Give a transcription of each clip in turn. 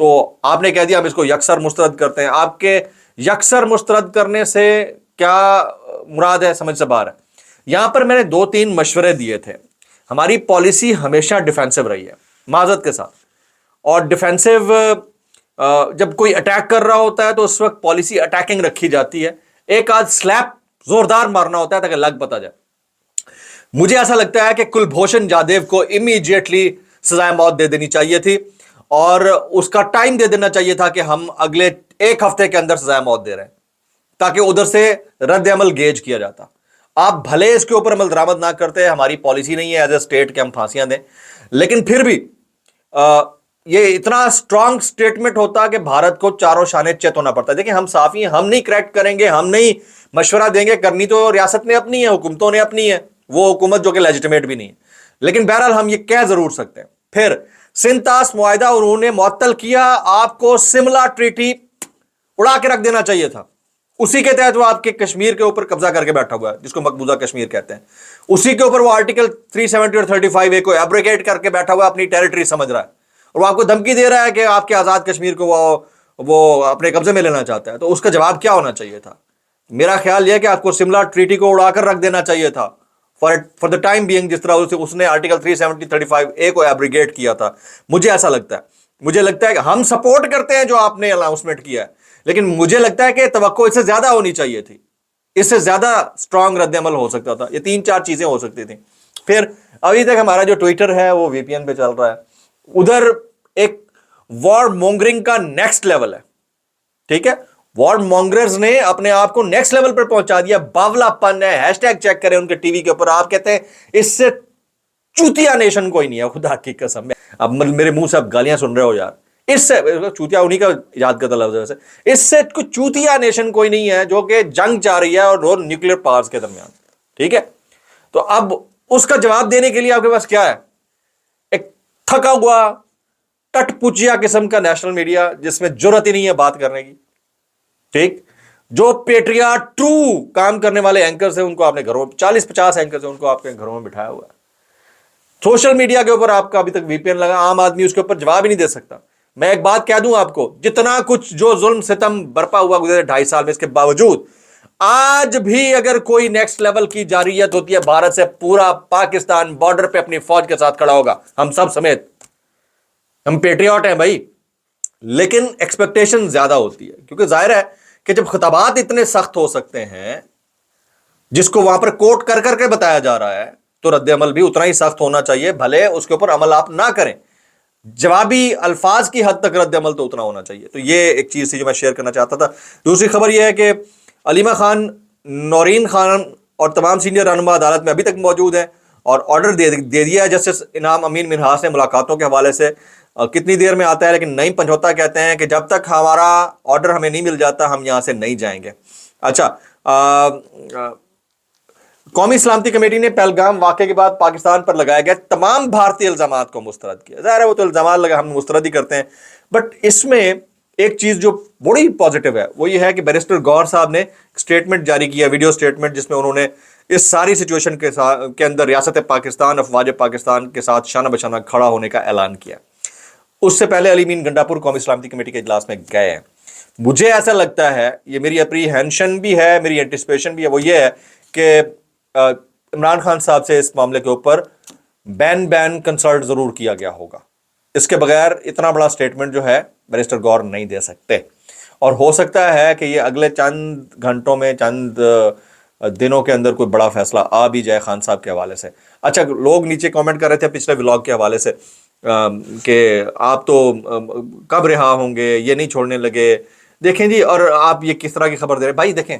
تو آپ نے کہہ دیا ہم اس کو یکسر مسترد کرتے ہیں. آپ کے یکسر مسترد کرنے سے کیا مراد ہے سمجھ سے باہر ہے. یہاں پر میں نے 2-3 مشورے دیے تھے. ہماری پالیسی ہمیشہ ڈیفینسو رہی ہے معذرت کے ساتھ, اور ڈیفینسو جب کوئی اٹیک کر رہا ہوتا ہے تو اس وقت پالیسی اٹیکنگ رکھی جاتی ہے, ایک آدھ سلیپ زوردار مارنا ہوتا ہے تاکہ لگ پتا جائے. مجھے ایسا لگتا ہے کہ کلبھوشن جادیو کو امیڈیٹلی سزائے موت دے دینی چاہیے تھی, اور اس کا ٹائم دے دینا چاہیے تھا کہ ہم اگلے 1 ہفتے کے اندر سزائے موت دے رہے ہیں, تاکہ ادھر سے رد عمل گیج کیا جاتا. آپ بھلے اس کے اوپر عمل درآمد نہ کرتے, ہماری پالیسی نہیں ہے ایز اے اسٹیٹ کہ ہم پھانسیاں دیں, لیکن پھر بھی یہ اتنا اسٹرانگ سٹیٹمنٹ ہوتا کہ بھارت کو چاروں شانے چت ہونا پڑتا ہے. دیکھیں ہم صافی ہیں, ہم نہیں کریکٹ کریں گے, ہم نہیں مشورہ دیں گے, کرنی تو ریاست نے اپنی ہے, حکومتوں نے اپنی ہے, وہ حکومت جو کہ لیجیٹمیٹ بھی نہیں ہے. لیکن بہرحال ہم یہ کہہ ضرور سکتے ہیں. پھر سنتاس معاہدہ انہوں نے معطل کیا, آپ کو سملا ٹریٹی اڑا کے رکھ دینا چاہیے تھا. اسی کے تحت وہ آپ کے کشمیر کے اوپر قبضہ کر کے بیٹھا ہوا ہے جس کو مقبوضہ کشمیر کہتے ہیں. اسی کے اوپر وہ آرٹیکل 370 اور 35A کو ایبریگیٹ کر کے بیٹھا ہوا ہے, اپنی ٹیریٹری سمجھ رہا ہے, اور وہ آپ کو دھمکی دے رہا ہے کہ آپ کے آزاد کشمیر کو وہ اپنے قبضے میں لینا چاہتا ہے. تو اس کا جواب کیا ہونا چاہیے تھا؟ میرا خیال یہ کہ آپ کو سملا ٹریٹی کو اڑا کر رکھ دینا چاہیے تھا فار دا ٹائم بینگ, جس طرح اس نے آرٹیکل 370 35A کو ایبریگیٹ کیا تھا. مجھے ایسا لگتا ہے, مجھے لگتا ہے کہ ہم سپورٹ کرتے ہیں جو آپ نے اناؤنسمنٹ کیا ہے, لیکن مجھے لگتا ہے کہ توقع اس سے زیادہ ہونی چاہیے تھی, اس سے زیادہ اسٹرانگ رد عمل ہو سکتا تھا. یہ 3-4 چیزیں ہو سکتی تھیں. پھر ابھی تک ہمارا جو ٹویٹر ہے وہ VPN پہ چل رہا ہے, ادھر ایک وار مونگرنگ کا نیکسٹ لیول ہے. ٹھیک ہے, وار مونگرز نے اپنے آپ کو نیکسٹ لیول پر پہنچا دیا, باولا پن ہے, ہیش ٹیگ چیک کریں ان کے ٹی وی کے اوپر. آپ کہتے ہیں اس سے چوتیا نیشن کوئی نہیں ہے, خدا کی قسم. اب میرے منہ سے اب گالیاں سن رہے ہو یار, اس سے چوتیا انہی کا یاد کرتا لفظ ہے ویسے, اس سے کوئی چوتیا نیشن کوئی نہیں ہے جو کہ جنگ چاہ رہی ہے اور دو نیوکلیر پاورز کے درمیان. ٹھیک ہے, تو اب اس کا جواب دینے کے لیے آپ کے پاس کیا ہے؟ ایک تھکا ہوا ٹٹ پوچیا قسم کا نیشنل میڈیا جس میں جرت ہی نہیں ہے بات کرنے کی. ٹھیک, جو پیٹریا ٹرو کام کرنے والے اینکرز ہیں ان کو آپ نے گھروں 40-50 اینکرز ہیں ان کو آپ کے گھروں میں بٹھایا ہوا ہے. سوشل میڈیا کے اوپر آپ کا ابھی تک VPN لگا, عام آدمی اس کے اوپر جواب ہی نہیں دے سکتا. میں ایک بات کہہ دوں آپ کو, جتنا کچھ جو ظلم ستم برپا ہوا گزرے 2.5 سال میں, اس کے باوجود آج بھی اگر کوئی نیکسٹ لیول کی جارحیت ہوتی ہے بھارت سے, پورا پاکستان بارڈر پہ اپنی فوج کے ساتھ کھڑا ہوگا, ہم سب سمیت. ہم پیٹریوٹ ہیں بھائی, لیکن ایکسپیکٹیشن زیادہ ہوتی ہے, کیونکہ ظاہر ہے کہ جب خطابات اتنے سخت ہو سکتے ہیں جس کو وہاں پر کوٹ کر کر کے بتایا جا رہا ہے, تو رد عمل بھی اتنا ہی سخت ہونا چاہیے, بھلے اس کے اوپر عمل آپ نہ کریں, جوابی الفاظ کی حد تک رد عمل تو اتنا ہونا چاہیے. تو یہ ایک چیز تھی جو میں شیئر کرنا چاہتا تھا. دوسری خبر یہ ہے کہ علیمہ خان, نورین خان اور تمام سینئر رہنما عدالت میں ابھی تک موجود ہیں, اور آرڈر دے دیا ہے جسٹس انعام امین منہاس نے ملاقاتوں کے حوالے سے. کتنی دیر میں آتا ہے, لیکن نعیم پنجھوتا کہتے ہیں کہ جب تک ہمارا آرڈر ہمیں نہیں مل جاتا ہم یہاں سے نہیں جائیں گے. اچھا, قومی سلامتی کمیٹی نے پہلگام واقعے کے بعد پاکستان پر لگائے گئے تمام بھارتی الزامات کو مسترد کیا. ظاہر ہے وہ تو الزامات لگا ہم مسترد ہی کرتے ہیں, بٹ اس میں ایک چیز جو بڑی پازیٹیو ہے وہ یہ ہے کہ بیرسٹر گور صاحب نے اسٹیٹمنٹ جاری کیا, ویڈیو اسٹیٹمنٹ, جس میں انہوں نے اس ساری سچویشن کے اندر ریاست پاکستان, افواج پاکستان کے ساتھ شانہ بشانہ کھڑا ہونے کا اعلان کیا. اس سے پہلے علی مین گنڈا پور قومی سلامتی کمیٹی کے اجلاس میں گئے ہیں. مجھے ایسا لگتا ہے, یہ میری اپریہینشن بھی ہے, میری اینٹیسپیشن بھی ہے, وہ یہ ہے کہ عمران خان صاحب سے اس معاملے کے اوپر بین کنسلٹ ضرور کیا گیا ہوگا. اس کے بغیر اتنا بڑا سٹیٹمنٹ جو ہے بیرسٹر گور نہیں دے سکتے, اور ہو سکتا ہے کہ یہ اگلے چند گھنٹوں میں, چند دنوں کے اندر کوئی بڑا فیصلہ آ بھی جائے خان صاحب کے حوالے سے. اچھا, لوگ نیچے کامنٹ کر رہے تھے پچھلے ولاگ کے حوالے سے کہ آپ تو کب رہا ہوں گے, یہ نہیں چھوڑنے لگے. دیکھیں جی, اور آپ یہ کس طرح کی خبر دے رہے ہیں بھائی. دیکھیں,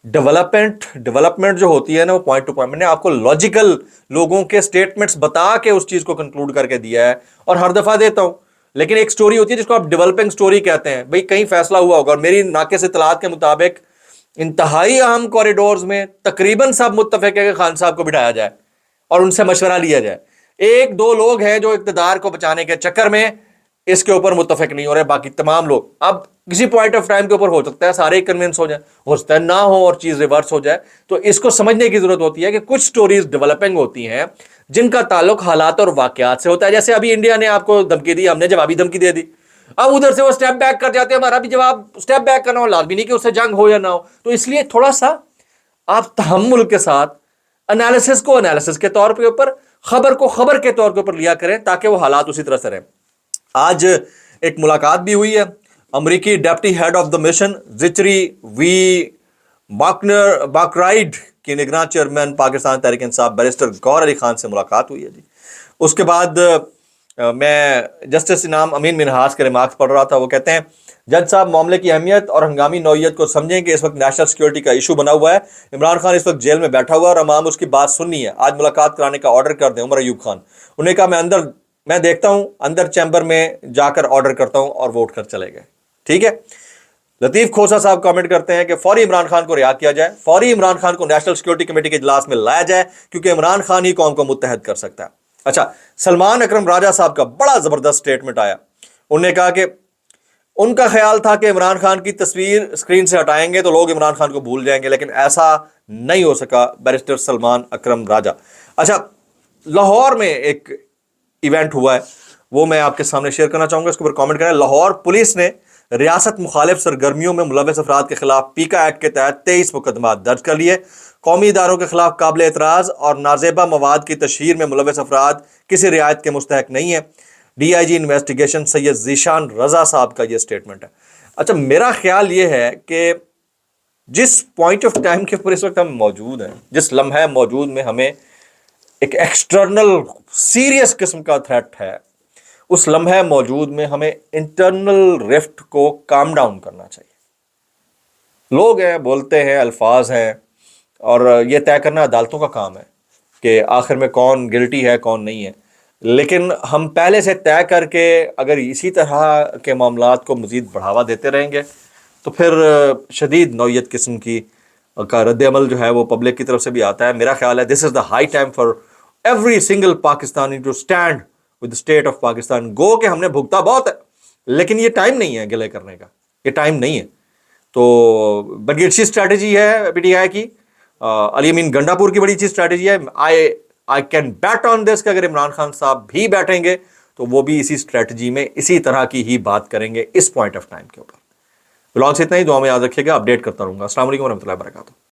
ڈیولپمنٹ جو ہوتی ہے نا وہ پوائنٹ ٹو پوائنٹ, میں نے آپ کو لاجیکل لوگوں کے سٹیٹمنٹس بتا کے اس چیز کو کنکلوڈ کر کے دیا ہے, اور ہر دفعہ دیتا ہوں. لیکن ایک سٹوری ہوتی ہے جس کو آپ ڈیولپنگ سٹوری کہتے ہیں. بھائی کہیں فیصلہ ہوا ہوگا, اور میری ناقص اطلاعات کے مطابق انتہائی اہم کوریڈورز میں تقریباً سب متفق ہے کہ خان صاحب کو بٹھایا جائے اور ان سے مشورہ لیا جائے. 1-2 لوگ ہیں جو اقتدار کو بچانے کے چکر میں اس کے اوپر متفق نہیں ہو رہے, باقی تمام لوگ. اب کسی پوائنٹ آف ٹائم کے اوپر ہو سکتا ہے سارے کنونس ہو جائیں, ہو سکتا ہے نہ ہو اور چیز ریورس ہو جائے. تو اس کو سمجھنے کی ضرورت ہوتی ہے کہ کچھ سٹوریز ڈیولپنگ ہوتی ہیں جن کا تعلق حالات اور واقعات سے ہوتا ہے. جیسے ابھی انڈیا نے آپ کو دھمکی دی, ہم نے جوابی دھمکی دے دی. اب ادھر سے وہ اسٹیپ بیک کر جاتے ہیں. ہمارا بھی جواب اسٹیپ بیک کرنا ہو, لازمی نہیں کہ اس سے جنگ ہو یا نہ ہو. تو اس لیے تھوڑا سا آپ تحمل کے ساتھ انالیسس کو انالیسس کے طور پہ اوپر, خبر کو خبر کے طور کے اوپر لیا کریں, تاکہ وہ حالات اسی طرح سے رہیں. آج ایک ملاقات بھی ہوئی ہے امریکی deputy head of the mission Zachary V باکرائیڈ کی نگراں چیئرمین پاکستان تحریک انصاف بیرسٹر گور علی خان سے ملاقات ہوئی ہے جی. اس کے بعد میں جسٹس انعام امین منہاس کے ریمارکس پڑھ رہا تھا. وہ کہتے ہیں جج صاحب معاملے کی اہمیت اور ہنگامی نوعیت کو سمجھیں کہ اس وقت نیشنل سیکیورٹی کا ایشو بنا ہوا ہے. عمران خان اس وقت جیل میں بیٹھا ہوا ہے اور عوام اس کی بات سننی ہے. آج ملاقات کرانے کا آرڈر کر دیں. عمر ایوب خان. انہوں نے کہا میں دیکھتا ہوں اندر چیمبر میں جا کر آرڈر کرتا ہوں, اور ووٹ کر چلے گئے. ٹھیک ہے. لطیف کھوسا صاحب کامنٹ کرتے ہیں کہ فوری عمران خان کو رہا کیا جائے, فوری عمران خان کو نیشنل سیکیورٹی کمیٹی کے اجلاس میں لایا جائے, کیونکہ عمران خان ہی قوم کو متحد کر سکتا ہے. اچھا, سلمان اکرم راجہ صاحب کا بڑا زبردست سٹیٹمنٹ آیا. انہوں نے کہا کہ ان کا خیال تھا کہ عمران خان کی تصویر اسکرین سے ہٹائیں گے تو لوگ عمران خان کو بھول جائیں گے, لیکن ایسا نہیں ہو سکا. بیرسٹر سلمان اکرم راجہ. اچھا, لاہور میں ایک ایونٹ ہوا ہے, وہ میں آپ کے سامنے شیئر کرنا چاہوں گا, اس کے اوپر کامنٹ کریں. لاہور پولیس نے ریاست مخالف سرگرمیوں میں ملوث افراد کے خلاف پیکا ایکٹ کے تحت 23 مقدمات درج کر لیے. قومی اداروں کے خلاف قابل اعتراض اور نازیبا مواد کی تشہیر میں ملوث افراد کسی رعایت کے مستحق نہیں ہیں. ڈی آئی جی انویسٹیگیشن سید ذیشان رضا صاحب کا یہ سٹیٹمنٹ ہے. اچھا, میرا خیال یہ ہے کہ جس پوائنٹ آف ٹائم کے اوپر اس وقت ہم موجود ہیں, جس لمحہ موجود میں ہمیں ایک ایکسٹرنل سیریس قسم کا تھریٹ ہے, اس لمحے موجود میں ہمیں انٹرنل رفٹ کو کام ڈاؤن کرنا چاہیے. لوگ ہیں, بولتے ہیں, الفاظ ہیں, اور یہ طے کرنا عدالتوں کا کام ہے کہ آخر میں کون گلٹی ہے کون نہیں ہے. لیکن ہم پہلے سے طے کر کے اگر اسی طرح کے معاملات کو مزید بڑھاوا دیتے رہیں گے تو پھر شدید نوعیت قسم کی کا رد عمل جو ہے وہ پبلک کی طرف سے بھی آتا ہے. میرا خیال ہے this is the high time for every single Pakistani to stand with state of Pakistan. گو کہ ہم نے بھگتا بہت ہے, لیکن یہ ٹائم نہیں ہے گلے کرنے کا, یہ ٹائم نہیں ہے. تو بڑی اچھی اسٹریٹجی ہے پی ٹی آئی کی, علی امین گنڈا پور کی بڑی اچھی اسٹریٹجی ہے. آئی کین بیٹ آن دس کہ اگر عمران خان صاحب بھی بیٹھیں گے تو وہ بھی اسی اسٹریٹجی میں اسی طرح کی ہی بات کریں گے اس پوائنٹ آف ٹائم کے اوپر. بلاگ سے اتنا ہی, دعا میں یاد رکھیے گا, اپڈیٹ کرتا رہوں گا. السلام علیکم ورحمۃ اللہ وبرکاتہ.